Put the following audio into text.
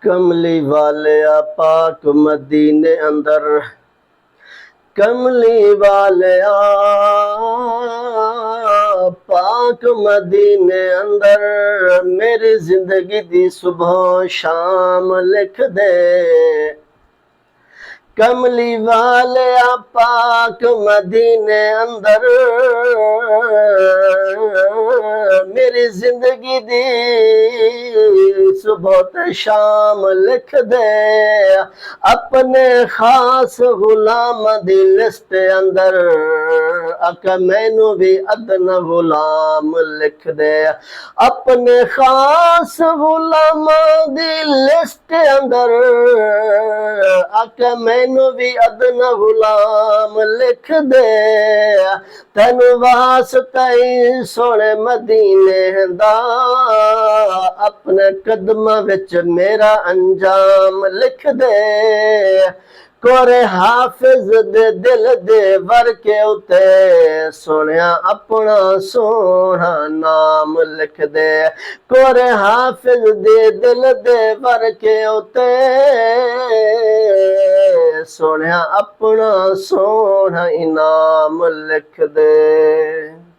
कमली वाले पाक मदीने अंदर, कमली वाले पाक मदीने अंदर, मेरी जिंदगी दी सुबह शाम लिख दे। कमली वाले पाक मदीने अंदर, मेरी जिंदगी दी सुबह ते शाम लिख दे। अपने खास गुलाम दी लिस्ट अंदर, आका मैनू भी अदना गुलाम लिख दे। अपने खास गुलाम दी लिस्ट अंदर, आका मैनू भी अदना गुलाम लिख दे। तेन वास्ते सोने मदीने दा, अपने कदमां विच मेरा अंजाम लिख दे। कोरे हाफिज दे दिल दे वर्के उते, सोनिया अपना सोना नाम लिख दे। कोरे हाफिज दे दिल दे वर्के उते, सोनिया अपना सोना इनाम लिख दे।